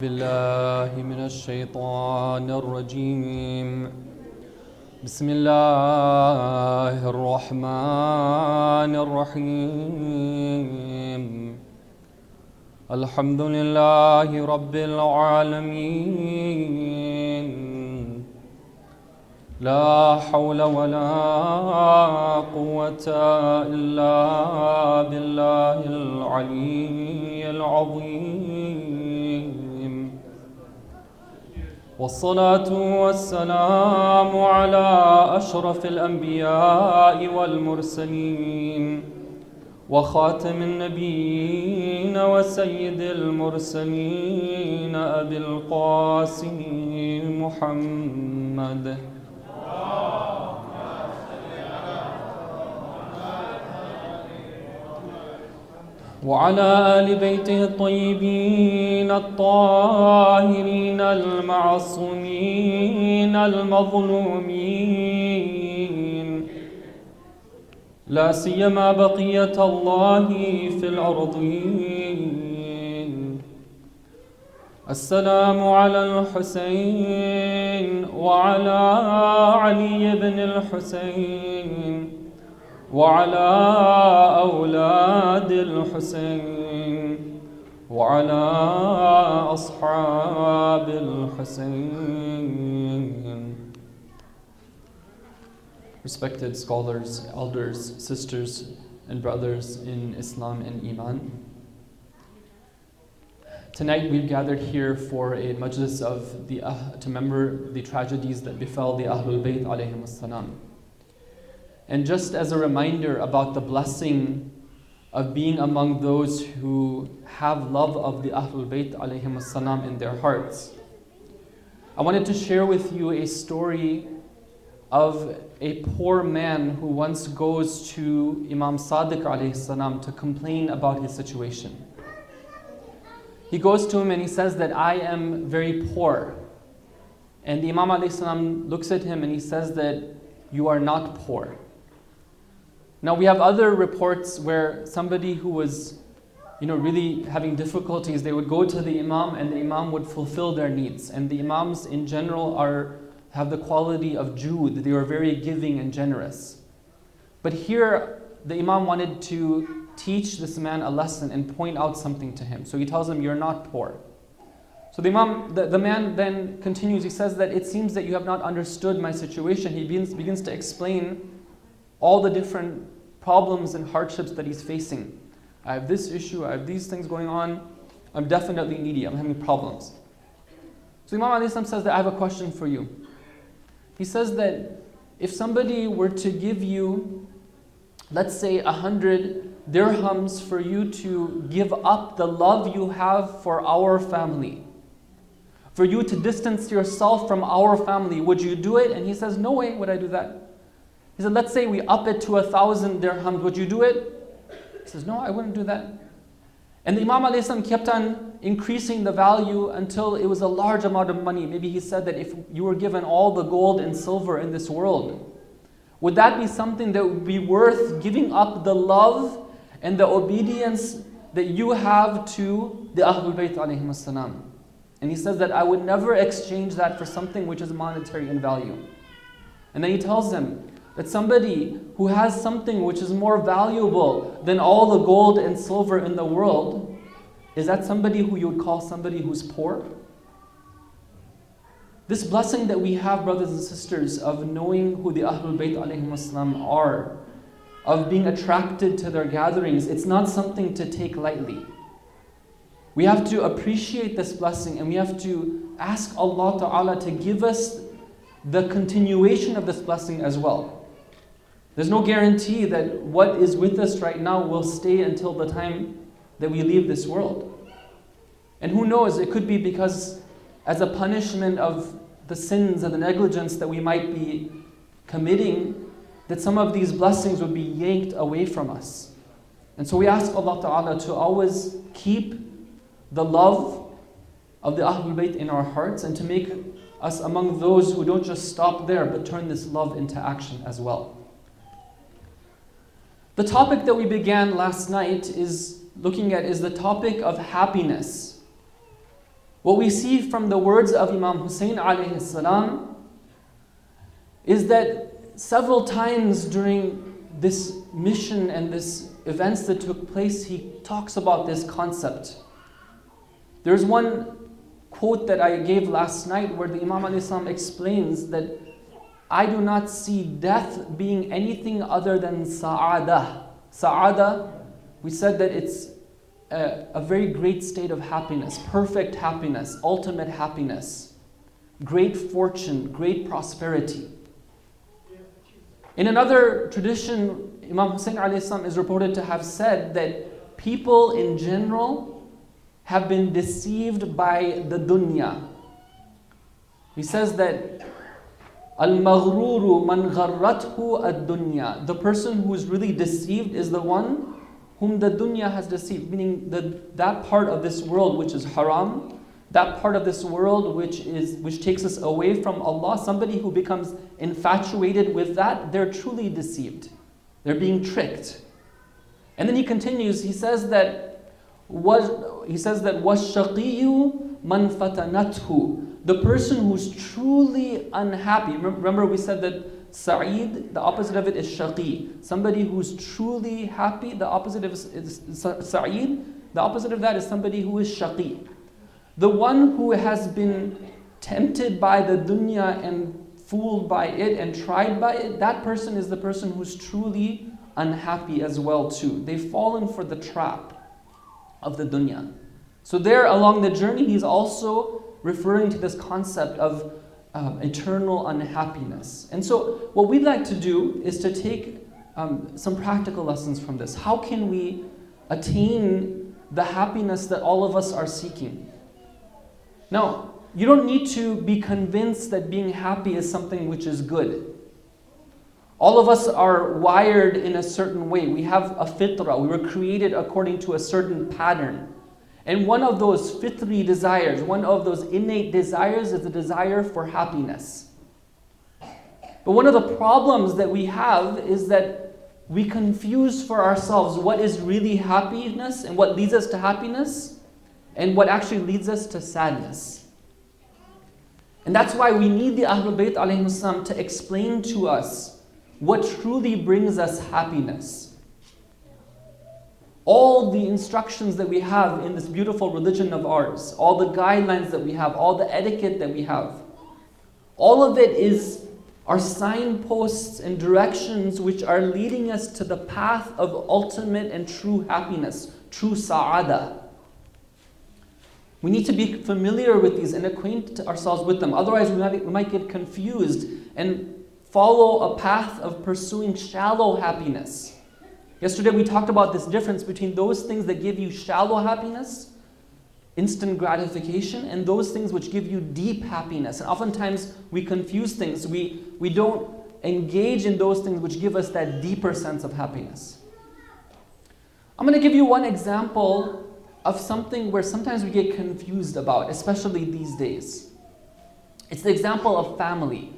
بالله من الشيطان الرجيم. بسم الله الرحمن الرحيم. الحمد لله رب العالمين. لا حول ولا قوة إلا بالله العلي العظيم. والصلاة والسلام على أشرف الأنبياء والمرسلين وخاتم النبيين وسيد المرسلين أبي القاسم محمد وعلى آل بيته الطيبين الطاهرين المعصومين المظلومين، لا سيما بقية الله في الأرضين. السلام على الحسين وعلى علي بن الحسين وعلى أولاد الحسين وعلى أصحاب الحسين. Respected scholars, elders, sisters, and brothers in Islam and Iman. Tonight we've gathered here for a majlis of to remember the tragedies that befell the Ahlul Bayt alayhim as-salam. And just as a reminder about the blessing of being among those who have love of the Ahlul Bayt alayhim as-salam in their hearts, I wanted to share with you a story of a poor man who once goes to Imam Sadiq alayhi salam to complain about his situation. He goes to him and he says that I am very poor. And the Imam alayhi salam looks at him and he says that you are not poor. Now we have other reports where somebody who was really having difficulties, they would go to the Imam and the Imam would fulfill their needs. And the Imams in general have the quality of Jude. They are very giving and generous. But here the Imam wanted to teach this man a lesson and point out something to him. So he tells him, you're not poor. So the man then continues, he says that it seems that you have not understood my situation. He begins to explain all the different problems and hardships that he's facing. I have this issue, I have these things going on, I'm definitely needy, I'm having problems. So Imam alayhi salam says that I have a question for you. He says that if somebody were to give you, let's say 100 dirhams for you to give up the love you have for our family, for you to distance yourself from our family, would you do it? And he says, no way would I do that. He said, let's say we up it to 1,000 dirhams, would you do it? He says, no, I wouldn't do that. And the Imam alayhi salam kept on increasing the value until it was a large amount of money. Maybe he said that if you were given all the gold and silver in this world, would that be something that would be worth giving up the love and the obedience that you have to the Ahlul Bayt alayhim as-salam? And he says that I would never exchange that for something which is monetary in value. And then he tells them that somebody who has something which is more valuable than all the gold and silver in the world, is that somebody who you would call somebody who's poor? This blessing that we have, brothers and sisters, of knowing who the Ahlul Bayt alayhim as-salam are, of being attracted to their gatherings, it's not something to take lightly. We have to appreciate this blessing and we have to ask Allah Ta'ala to give us the continuation of this blessing as well. There's no guarantee that what is with us right now will stay until the time that we leave this world. And who knows, it could be because as a punishment of the sins and the negligence that we might be committing, that some of these blessings would be yanked away from us. And so we ask Allah Ta'ala to always keep the love of the Ahlul Bayt in our hearts and to make us among those who don't just stop there but turn this love into action as well. The topic that we began last night is the topic of happiness. what we see from the words of Imam Hussein alayhi salam is that several times during this mission and this events that took place, he talks about this concept. There's one quote that I gave last night where the Imam alayhi salam explains that I do not see death being anything other than sa'adah. Sa'adah, we said that it's a very great state of happiness, perfect happiness, ultimate happiness, great fortune, great prosperity. In another tradition, Imam Hussein alayhi salam is reported to have said that people in general have been deceived by the dunya. He says that Al-maghruru man gharrathu ad-dunya. The person who is really deceived is the one whom the dunya has deceived, meaning that part of this world which is haram, that part of this world which takes us away from Allah. Somebody who becomes infatuated with that, they're truly deceived. They're being tricked. And then he continues, he says that وَالشَّقِيُّ مَنْ فَتَنَتْهُ. The person who's truly unhappy. Remember we said that Sa'id, the opposite of it is Shaqi. Somebody who's truly happy, the opposite of is Sa'id. The opposite of that is somebody who is Shaqi. The one who has been tempted by the dunya and fooled by it and tried by it, that person is the person who's truly unhappy as well too. They've fallen for the trap of the dunya. So there along the journey, he's also referring to this concept of eternal unhappiness. And so what we'd like to do is to take some practical lessons from this. How can we attain the happiness that all of us are seeking? Now, you don't need to be convinced that being happy is something which is good. All of us are wired in a certain way. We have a fitrah. We were created according to a certain pattern. And one of those fitri desires, one of those innate desires is the desire for happiness. But one of the problems that we have is that we confuse for ourselves what is really happiness and what leads us to happiness and what actually leads us to sadness. And that's why we need the Ahlul Bayt alayhim salam to explain to us what truly brings us happiness. All the instructions that we have in this beautiful religion of ours, all the guidelines that we have, all the etiquette that we have, all of it are signposts and directions which are leading us to the path of ultimate and true happiness, true sa'ada. We need to be familiar with these and acquaint ourselves with them. Otherwise, we might get confused and follow a path of pursuing shallow happiness. Yesterday we talked about this difference between those things that give you shallow happiness, instant gratification, and those things which give you deep happiness. And oftentimes we confuse things. We don't engage in those things which give us that deeper sense of happiness. I'm going to give you one example of something where sometimes we get confused about, especially these days. It's the example of family.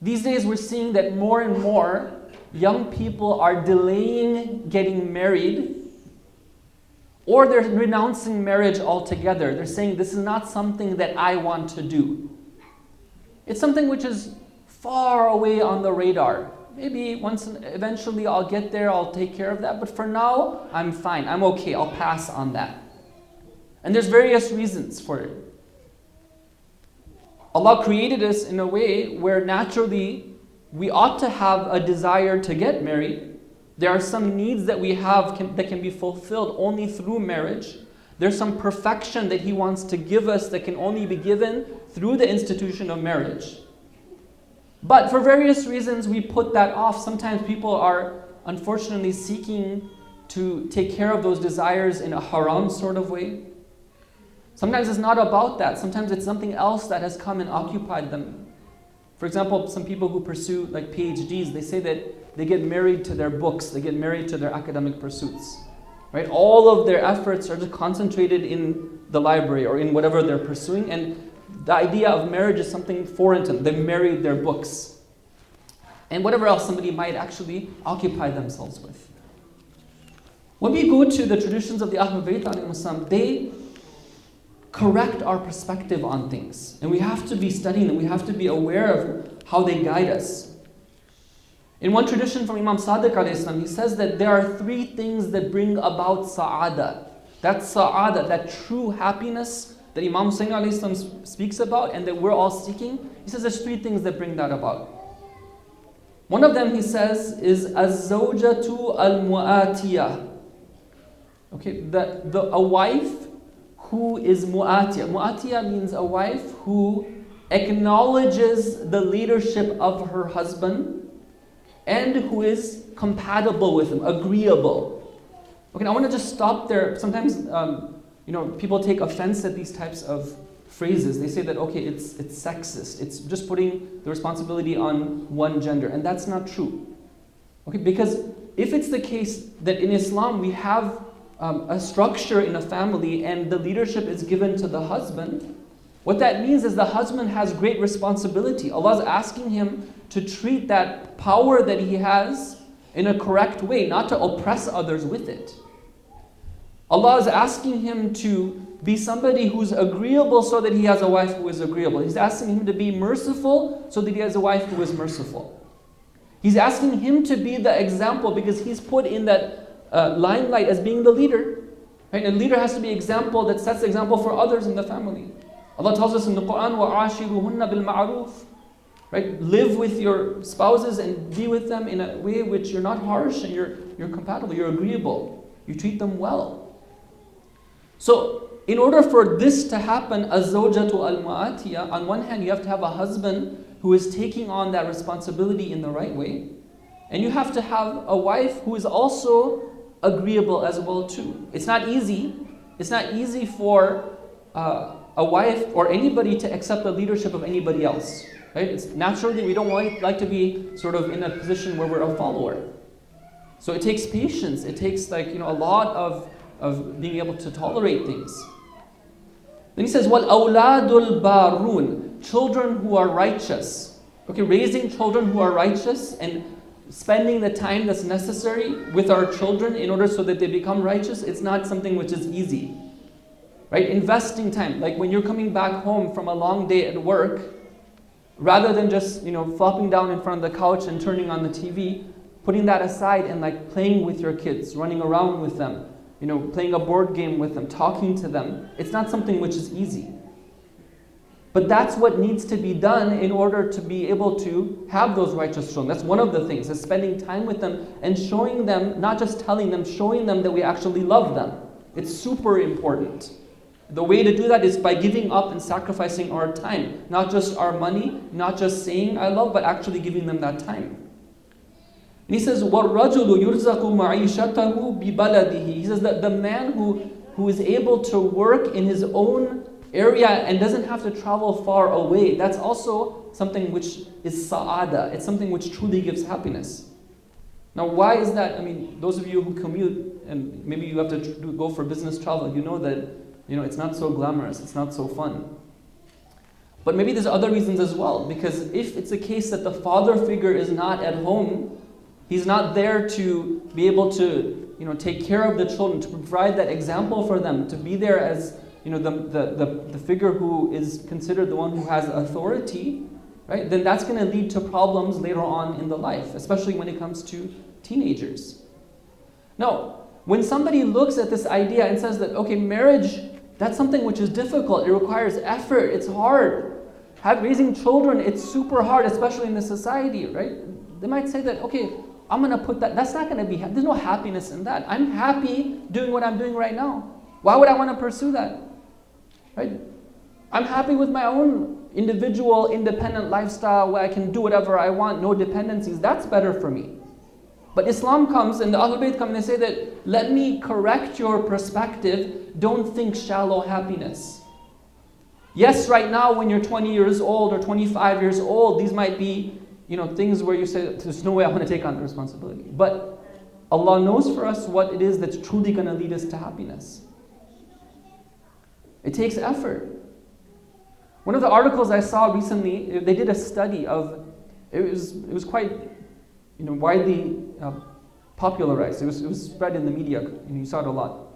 These days we're seeing that more and more young people are delaying getting married, or they're renouncing marriage altogether. They're saying, this is not something that I want to do. It's something which is far away on the radar. Maybe eventually I'll get there, I'll take care of that, but for now, I'm fine, I'm okay, I'll pass on that. And there's various reasons for it. Allah created us in a way where naturally we ought to have a desire to get married. There are some needs that we have that can be fulfilled only through marriage. There's some perfection that He wants to give us that can only be given through the institution of marriage. But for various reasons, we put that off. Sometimes people are unfortunately seeking to take care of those desires in a haram sort of way. Sometimes it's not about that. Sometimes it's something else that has come and occupied them. For example, some people who pursue like PhDs, they say that they get married to their books, they get married to their academic pursuits. Right? All of their efforts are just concentrated in the library or in whatever they're pursuing, and the idea of marriage is something foreign to them. They married their books. And whatever else somebody might actually occupy themselves with. When we go to the traditions of the Ahlul Bayt, they correct our perspective on things. And we have to be studying them. We have to be aware of how they guide us. In one tradition from Imam Sadiq alayhi salam, he says that there are 3 things that bring about sa'ada. That sa'ada, that true happiness that Imam Hussain alayhi salam speaks about and that we're all seeking. He says there's 3 things that bring that about. One of them, he says, is az-zawjatu al-mu'atiyah. Okay, a wife who is mu'atiyah. Mu'atiyah means a wife who acknowledges the leadership of her husband and who is compatible with him, agreeable. Okay, I want to just stop there. Sometimes, people take offense at these types of phrases. They say that, okay, it's sexist. It's just putting the responsibility on one gender, and that's not true. Okay, because if it's the case that in Islam we have a structure in a family and the leadership is given to the husband, what that means is the husband has great responsibility. Allah is asking him to treat that power that he has in a correct way, not to oppress others with it. Allah is asking him to be somebody who's agreeable so that he has a wife who is agreeable. He's asking him to be merciful so that he has a wife who is merciful. He's asking him to be the example because he's put in that limelight as being the leader. Right? And a leader has to be an example that sets the example for others in the family. Allah tells us in the Quran, وَعَاشِرُهُنَّ بِالْمَعْرُوفِ. Right? Live with your spouses and be with them in a way which you're not harsh and you're compatible, you're agreeable. You treat them well. So, in order for this to happen, az-zawjatu al-mu'atiyah, on one hand you have to have a husband who is taking on that responsibility in the right way. And you have to have a wife who is also agreeable as well too. It's not easy. It's not easy for a wife or anybody to accept the leadership of anybody else. Right? It's naturally we don't like to be sort of in a position where we're a follower. So it takes patience. It takes a lot of being able to tolerate things. Then he says, وَالْأَوْلَادُ الْبَارُونَ. Children who are righteous. Okay, raising children who are righteous and spending the time that's necessary with our children in order so that they become righteous, it's not something which is easy. Right? Investing time. Like when you're coming back home from a long day at work, rather than just, flopping down in front of the couch and turning on the TV, putting that aside and playing with your kids, running around with them, playing a board game with them, talking to them. It's not something which is easy. But that's what needs to be done in order to be able to have those righteous children. That's one of the things, is spending time with them and showing them, not just telling them, showing them that we actually love them. It's super important. The way to do that is by giving up and sacrificing our time. Not just our money, not just saying I love, but actually giving them that time. And he says, وَالرَّجُلُ يُرْزَقُ مَعِيشَتَهُ بِبَلَدِهِ. He says that the man who is able to work in his own area and doesn't have to travel far away, that's also something which is sa'ada. It's something which truly gives happiness. Now why is that? I mean, those of you who commute, and maybe you have to go for business travel, you know that it's not so glamorous, it's not so fun. But maybe there's other reasons as well, because if it's a case that the father figure is not at home, he's not there to be able to take care of the children, to provide that example for them, to be there as the figure who is considered the one who has authority, right? Then that's going to lead to problems later on in the life, especially when it comes to teenagers. Now, when somebody looks at this idea and says that, okay, marriage, that's something which is difficult, it requires effort, it's hard. Raising children, it's super hard, especially in this society, right? They might say that, okay, I'm going to put that's not going to be, there's no happiness in that. I'm happy doing what I'm doing right now. Why would I want to pursue that? Right? I'm happy with my own individual, independent lifestyle where I can do whatever I want, no dependencies. That's better for me. But Islam comes and the Ahlul Bayt come and they say that, let me correct your perspective. Don't think shallow happiness. Yes, right now when you're 20 years old or 25 years old, these might be things where you say, there's no way I want to take on the responsibility. But Allah knows for us what it is that's truly going to lead us to happiness. It takes effort. One of the articles I saw recently, they did a study of, it was quite widely popularized. It was spread in the media, you saw it a lot.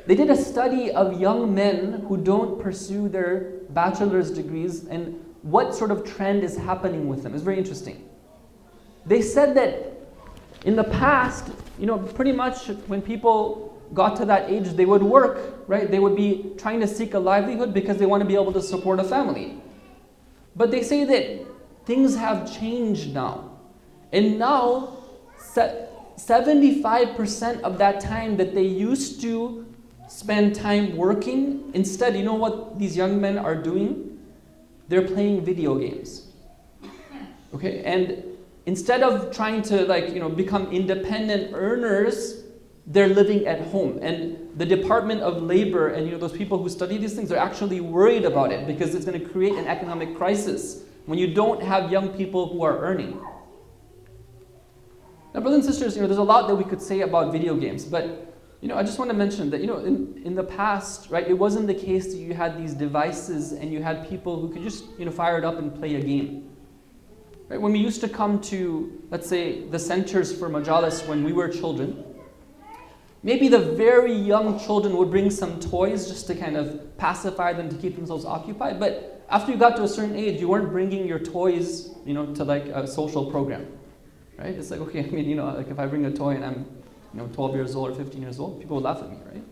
They did a study of young men who don't pursue their bachelor's degrees and what sort of trend is happening with them. It's very interesting. They said that in the past, pretty much when people got to that age, they would work, right? They would be trying to seek a livelihood because they want to be able to support a family. But they say that things have changed now. And now, 75% of that time that they used to spend time working, instead, you know what these young men are doing? They're playing video games. Okay, and instead of trying to become independent earners, they're living at home. And the Department of Labor and those people who study these things are actually worried about it because it's going to create an economic crisis when you don't have young people who are earning. Now, brothers and sisters, there's a lot that we could say about video games, but I just want to mention that in the past, right, it wasn't the case that you had these devices and you had people who could just fire it up and play a game. Right? When we used to come to, let's say, the centers for majalis when we were children, maybe the very young children would bring some toys just to kind of pacify them, to keep themselves occupied. But after you got to a certain age, you weren't bringing your toys, to like a social program, right? It's like, okay, like if I bring a toy and I'm, 12 years old or 15 years old, people would laugh at me, right?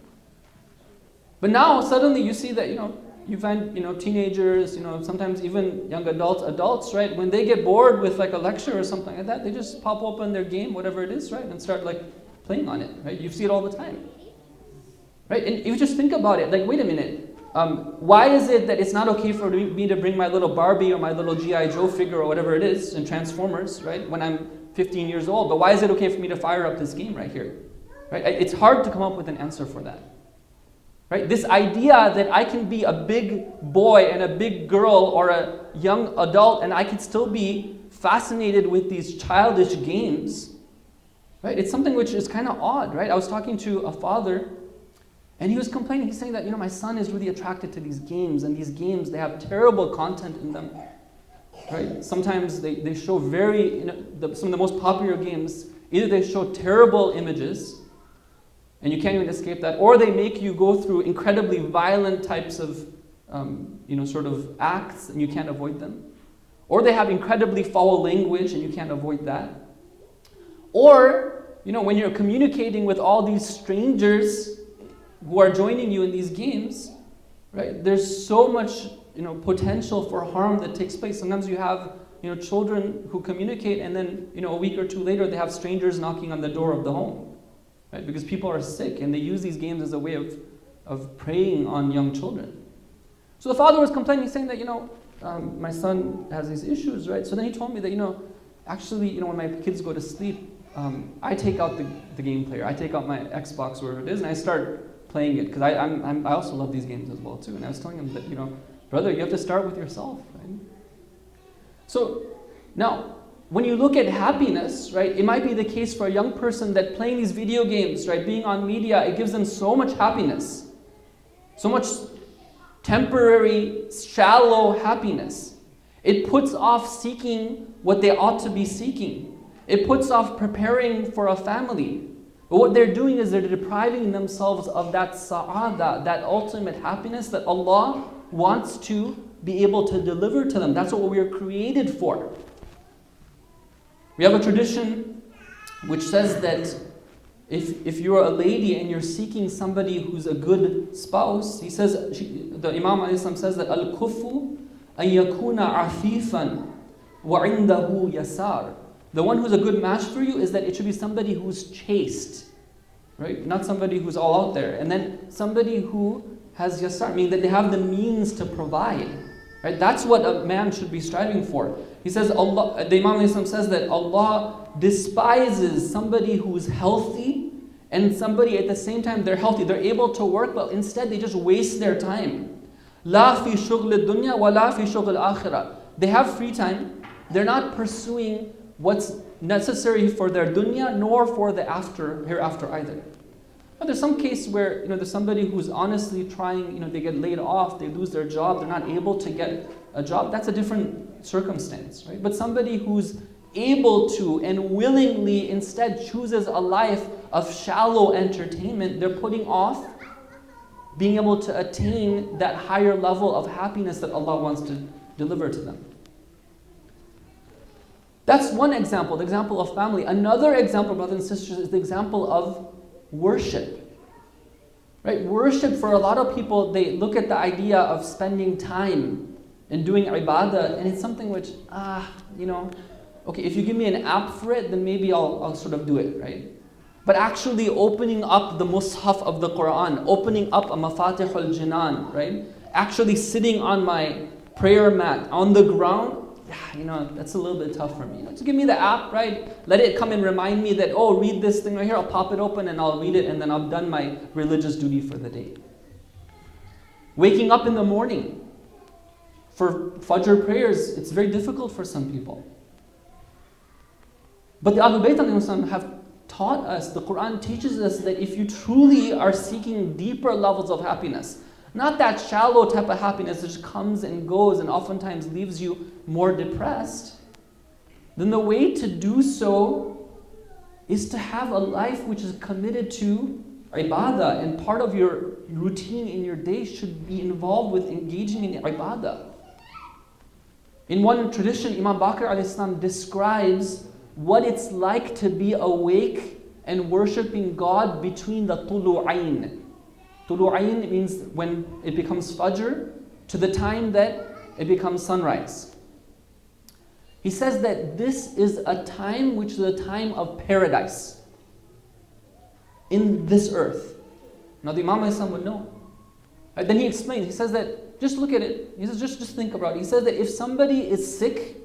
But now suddenly you see that, you find, teenagers, sometimes even young adults, right? When they get bored with like a lecture or something like that, they just pop open their game, whatever it is, right? And start playing on it, right? You see it all the time, right? And if you just think about it, wait a minute, why is it that it's not okay for me to bring my little Barbie or my little G.I. Joe figure or whatever it is in Transformers, right? When I'm 15 years old, but why is it okay for me to fire up this game right here, right? It's hard to come up with an answer for that, right? This idea that I can be a big boy and a big girl or a young adult and I can still be fascinated with these childish games, right? It's something which is kind of odd, right? I was talking to a father and he was complaining. He's saying that, my son is really attracted to these games, and these games, they have terrible content in them, right? Sometimes they show some of the most popular games, either they show terrible images, and you can't even escape that, or they make you go through incredibly violent types of, sort of acts, and you can't avoid them. Or they have incredibly foul language, and you can't avoid that. Or, when you're communicating with all these strangers who are joining you in these games, right? There's so much, potential for harm that takes place. Sometimes you have, children who communicate, and then, a week or two later, they have strangers knocking on the door of the home, right? Because people are sick, and they use these games as a way of preying on young children. So the father was complaining, saying that, my son has these issues, right? So then he told me that, actually, when my kids go to sleep, I take out the game player. I take out my Xbox, wherever it is, and I start playing it, because I also love these games as well too. And I was telling him that, brother, you have to start with yourself, right? So now, when you look at happiness, right, it might be the case for a young person that playing these video games, right, being on media, it gives them so much happiness, so much temporary, shallow happiness. It puts off seeking what they ought to be seeking. It puts off preparing for a family. But what they're doing is they're depriving themselves of that sa'ada, that ultimate happiness that Allah wants to be able to deliver to them. That's what we are created for. We have a tradition which says that if you're a lady and you're seeking somebody who's a good spouse, he says, the Imam ﷺ says that al-kufu an yakuna afifan wa indahu yasar. The one who's a good match for you is that it should be somebody who's chaste, right? Not somebody who's all out there. And then somebody who has yasar, meaning that they have the means to provide, right? That's what a man should be striving for. He says, the Imam says that Allah despises somebody who's healthy and somebody at the same time they're healthy. They're able to work, but instead they just waste their time. La fi shughl ad-dunya wa la fi shughl al-akhirah. They have free time. They're not pursuing what's necessary for their dunya, nor for the hereafter either. But there's some case where there's somebody who's honestly trying, they get laid off, they lose their job, they're not able to get a job. That's a different circumstance, right? But somebody who's able to and willingly instead chooses a life of shallow entertainment, they're putting off being able to attain that higher level of happiness that Allah wants to deliver to them. That's one example, the example of family. Another example, brothers and sisters, is the example of worship. Right? Worship, for a lot of people, they look at the idea of spending time and doing ibadah, and it's something which, okay, if you give me an app for it, then maybe I'll sort of do it, right? But actually opening up the mushaf of the Quran, opening up a mafatihul jinan, right? Actually sitting on my prayer mat on the ground, that's a little bit tough for me. Just give me the app, right? Let it come and remind me that, read this thing right here. I'll pop it open and I'll read it, and then I've done my religious duty for the day. Waking up in the morning for Fajr prayers, it's very difficult for some people. But the Ahlul Bayt have taught us, the Quran teaches us that if you truly are seeking deeper levels of happiness, not that shallow type of happiness that just comes and goes and oftentimes leaves you more depressed, then the way to do so is to have a life which is committed to ibadah, and part of your routine in your day should be involved with engaging in ibadah. In one tradition, Imam Baqir a.s. describes what it's like to be awake and worshipping God between the tulu'ain. Tulu'ain means when it becomes Fajr to the time that it becomes sunrise. He says that this is a time which is a time of paradise in this earth. Now the Imam a.s. would know. Then he explains, he says that, just look at it. He says, just think about it. He says that if somebody is sick,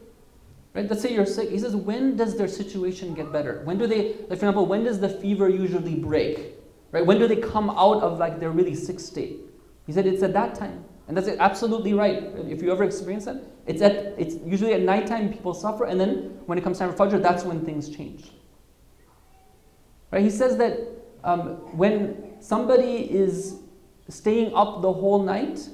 right? Let's say you're sick. He says, when does their situation get better? When do they, like for example, when does the fever usually break? Right? When do they come out of like their really sick state? He said it's at that time. And that's absolutely right. If you ever experience that, it's usually at nighttime people suffer, and then when it comes time for Fajr, that's when things change. Right? He says that when somebody is staying up the whole night,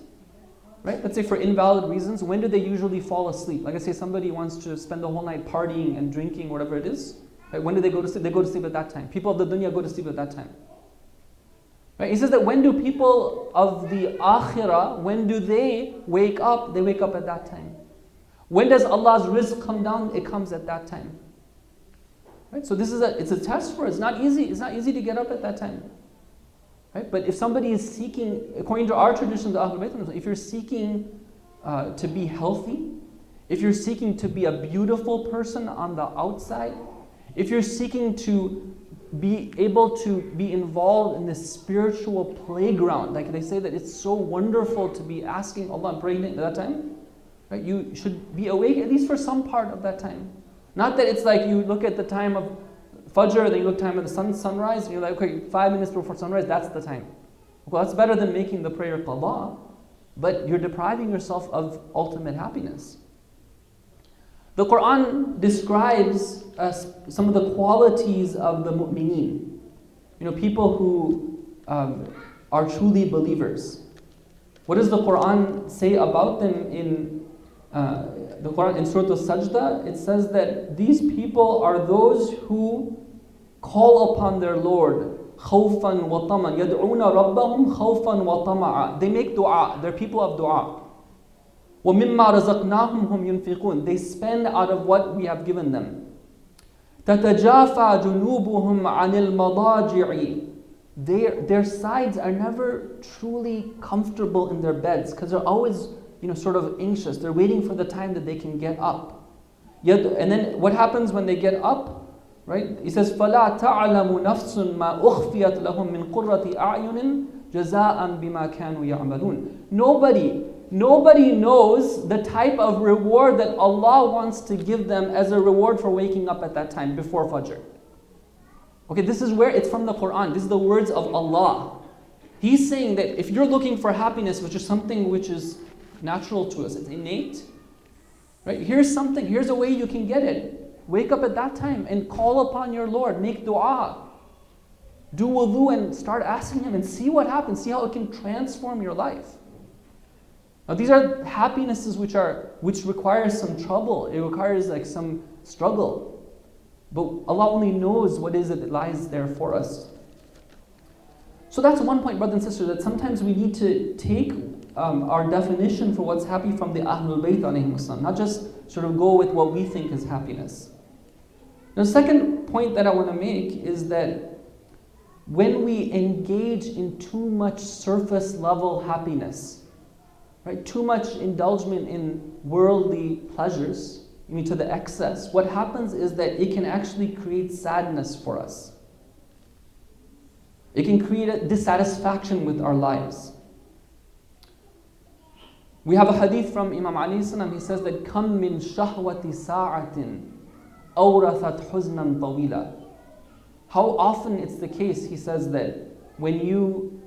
right? Let's say for invalid reasons, when do they usually fall asleep? Like I say, somebody wants to spend the whole night partying and drinking, whatever it is. Right? When do they go to sleep? They go to sleep at that time. People of the dunya go to sleep at that time. Right? He says that when do people of the akhirah, when do they wake up? They wake up at that time. When does Allah's rizq come down? It comes at that time. Right? So it's a test for us. It's not easy. It's not easy to get up at that time. Right? But if somebody is seeking, according to our tradition, the Ahlul Bayt, if you're seeking to be healthy, if you're seeking to be a beautiful person on the outside, if you're seeking to be able to be involved in this spiritual playground, like they say that it's so wonderful to be asking Allah and praying at that time, right? You should be awake at least for some part of that time. Not that it's like you look at the time of Fajr, then you look time at the sunrise, and you're like, okay, 5 minutes before sunrise, that's the time. Well, that's better than making the prayer qada, but you're depriving yourself of ultimate happiness. The Quran describes some of the qualities of the mu'mineen. People who are truly believers. What does the Quran say about them in the Quran in Surah Al-Sajdah? It says that these people are those who call upon their Lord khawfan wa taman, yad'una rabbahum khawfan wa tama'a. They make dua. They're people of dua. وَمِمَّا رَزَقْنَاهُمْ هُمْ يُنْفِقُونَ. They spend out of what we have given them. تَتَجَافَى جُنُوبُهُمْ عَنِ الْمَضَاجِعِ. Their sides are never truly comfortable in their beds because they're always, sort of anxious. They're waiting for the time that they can get up. And then what happens when they get up? Right? He says, فَلَا تَعْلَمُ نَفْسٌ مَا أُخْفِيَتْ لَهُم مِّن قُرَّةِ أَعْيُنٍ جَزَاءً بِمَا كَانُوا يَعْمَلُونَ. Nobody knows the type of reward that Allah wants to give them as a reward for waking up at that time before Fajr. Okay, this is where it's from the Quran. This is the words of Allah. He's saying that if you're looking for happiness, which is something which is natural to us, it's innate, right? Here's a way you can get it. Wake up at that time and call upon your Lord. Make dua. Do wudu and start asking Him and see what happens. See how it can transform your life. Now these are happinesses which requires some trouble. It requires like some struggle. But Allah only knows what is it that lies there for us. So that's one point, brothers and sisters, that sometimes we need to take our definition for what's happy from the Ahlul Bayt alayhim salam, not just sort of go with what we think is happiness. The second point that I want to make is that when we engage in too much surface level happiness, right, too much indulgence in worldly pleasures, I mean to the excess, what happens is that it can actually create sadness for us. It can create a dissatisfaction with our lives. We have a hadith from Imam Ali salam. He says that "Kam min shahwati sa'atin awrathat huznan tawila." How often it's the case, he says, that when you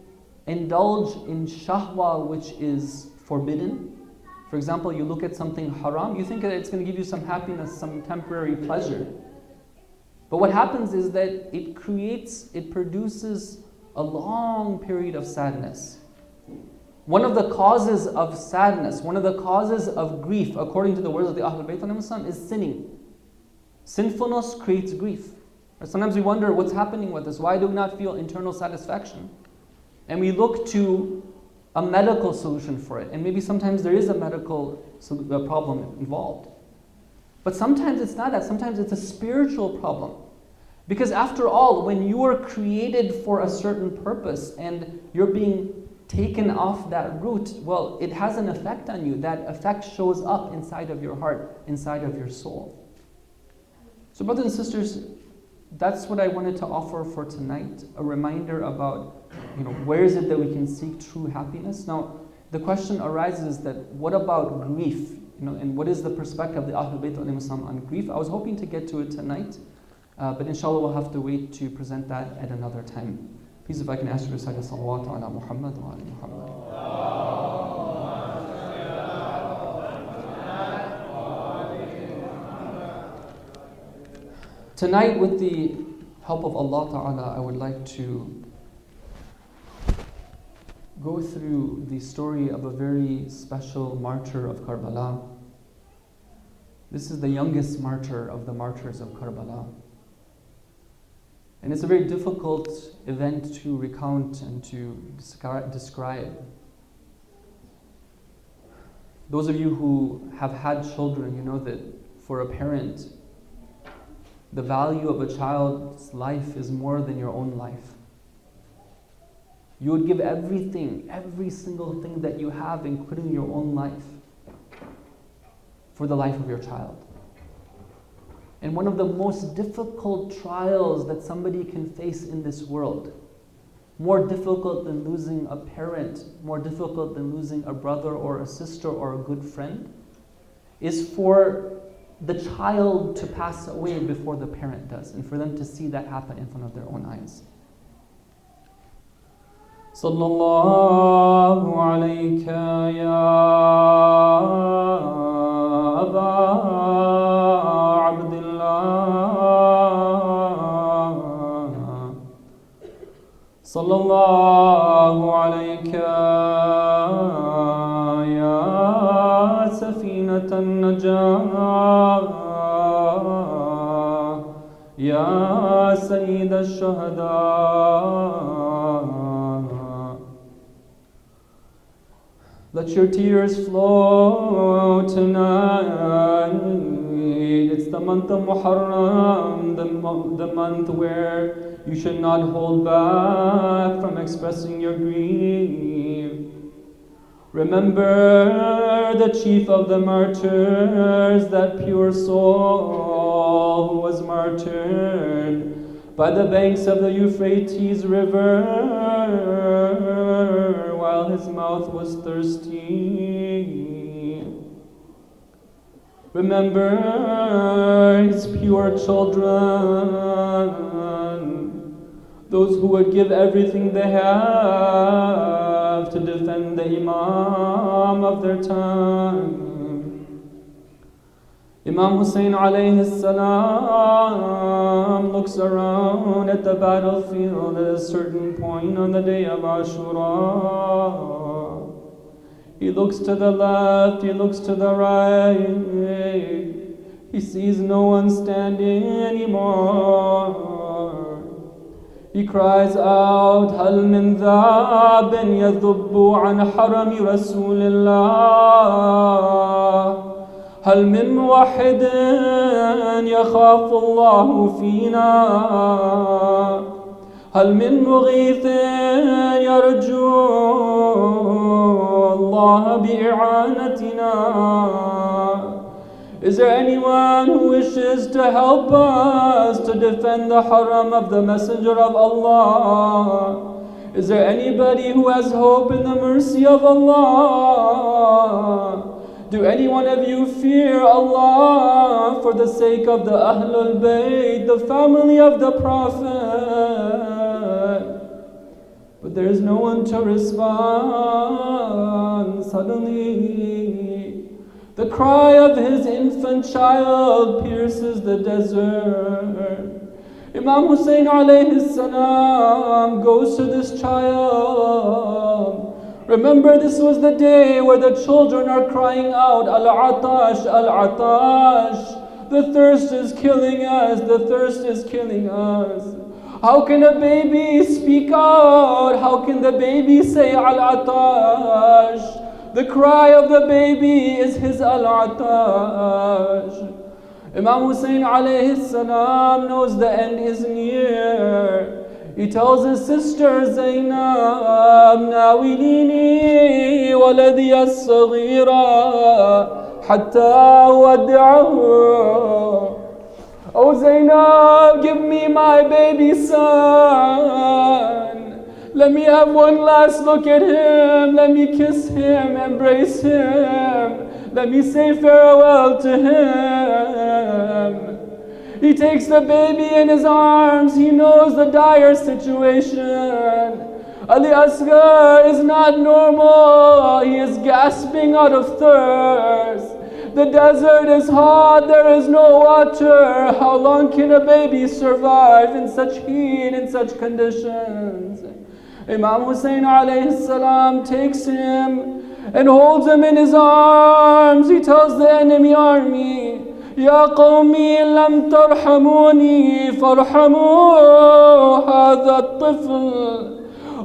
indulge in shahwa which is forbidden, for example, you look at something haram, you think that it's going to give you some happiness, some temporary pleasure. But what happens is that it produces a long period of sadness. One of the causes of sadness, one of the causes of grief, according to the words of the Ahlul Bayt is sinning. Sinfulness creates grief. Sometimes we wonder what's happening with us. Why do we not feel internal satisfaction? And we look to a medical solution for it. And maybe sometimes there is a medical problem involved. But sometimes it's not that. Sometimes it's a spiritual problem. Because after all, when you are created for a certain purpose and you're being taken off that route, well, it has an effect on you. That effect shows up inside of your heart, inside of your soul. So brothers and sisters, that's what I wanted to offer for tonight, a reminder about, where is it that we can seek true happiness? Now, the question arises that what about grief? And what is the perspective of the Ahlul Bayt on grief? I was hoping to get to it tonight, but inshallah we'll have to wait to present that at another time. Please, if I can ask you to recite the salawat ala Muhammad wa ala Muhammad. Tonight, with the help of Allah Ta'ala, I would like to go through the story of a very special martyr of Karbala. This is the youngest martyr of the martyrs of Karbala. And it's a very difficult event to recount and to describe. Those of you who have had children, you know that for a parent, the value of a child's life is more than your own life. You would give everything, every single thing that you have, including your own life, for the life of your child. And one of the most difficult trials that somebody can face in this world, more difficult than losing a parent, more difficult than losing a brother or a sister or a good friend, is for the child to pass away before the parent does, and for them to see that happen in front of their own eyes. Sallallahu alayka ya Aba Abdullah, Sallallahu alayka ya Safinatan Najah, Ya Sayyid al-Shuhada. Let your tears flow tonight. It's the month of Muharram, the month where you should not hold back from expressing your grief. Remember the chief of the martyrs, that pure soul who was martyred by the banks of the Euphrates River while his mouth was thirsty. Remember his pure children, those who would give everything they have to defend the Imam of their time. Imam Hussein alayhi salam looks around at the battlefield at a certain point on the day of Ashura. He looks to the left, he looks to the right. He sees no one standing anymore. He cries out, هل من ذاب يذب عن حرم رسول الله هل من موحد يخاف الله فينا هل من مغيث يرجو الله بإعانتنا. Is there anyone who wishes to help us to defend the haram of the Messenger of Allah? Is there anybody who has hope in the mercy of Allah? Do any one of you fear Allah for the sake of the Ahlul Bayt, the family of the Prophet? But there is no one to respond. Suddenly, the cry of his infant child pierces the desert. Imam Hussein alayhi salam goes to this child. Remember, this was the day where the children are crying out, Al-Atash, Al-Atash. The thirst is killing us, the thirst is killing us. How can a baby speak out? How can the baby say Al-Atash? The cry of the baby is his Al-Atash. Imam Hussein alayhi salam knows the end is near. He tells his sister Zainab, ناوليني ولدي الصغير حتى أودعه. Oh Zainab, give me my baby son. Let me have one last look at him. Let me kiss him, embrace him. Let me say farewell to him. He takes the baby in his arms. He knows the dire situation. Ali Asghar is not normal. He is gasping out of thirst. The desert is hot. There is no water. How long can a baby survive in such heat, in such conditions? Imam Hussein alayhi salam takes him and holds him in his arms. He tells the enemy army, يا قومي لم ترحموني فارحموا هذا الطفل.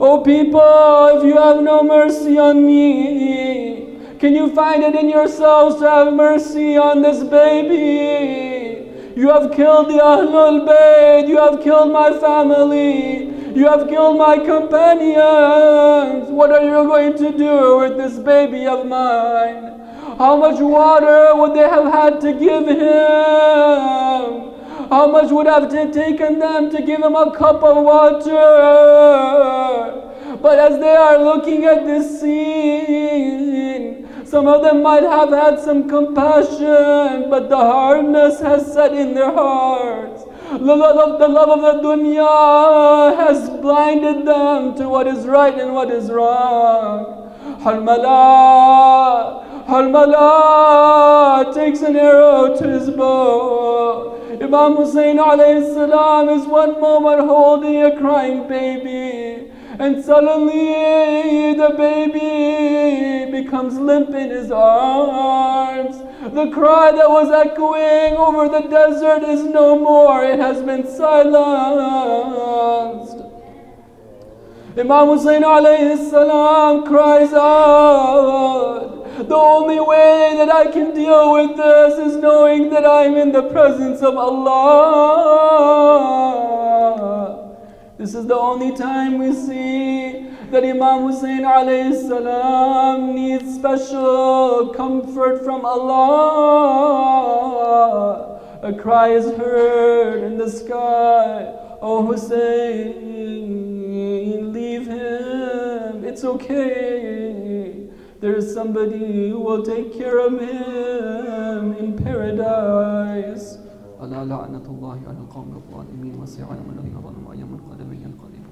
Oh people, if you have no mercy on me, can you find it in yourselves to have mercy on this baby? You have killed the Ahlul Bayt, you have killed my family, you have killed my companions. What are you going to do with this baby of mine? How much water would they have had to give him? How much would have taken them to give him a cup of water? But as they are looking at this scene, some of them might have had some compassion, but the hardness has set in their hearts. The love of the dunya has blinded them to what is right and what is wrong. Harmala takes an arrow to his bow. Imam Hussein alayhi salam is one moment holding a crying baby, and suddenly the baby becomes limp in his arms. The cry that was echoing over the desert is no more. It has been silenced. Imam Hussein alayhi salam cries out, the only way that I can deal with this is knowing that I'm in the presence of Allah. This is the only time we see that Imam Hussein alayhi salam needs special comfort from Allah. A cry is heard in the sky, oh Hussein, leave him, it's okay. There is somebody who will take care of him in paradise. ألا لعنة الله على القوم الظالمين وسيعلم الذين ظلموا أيام القلب ينقلبون.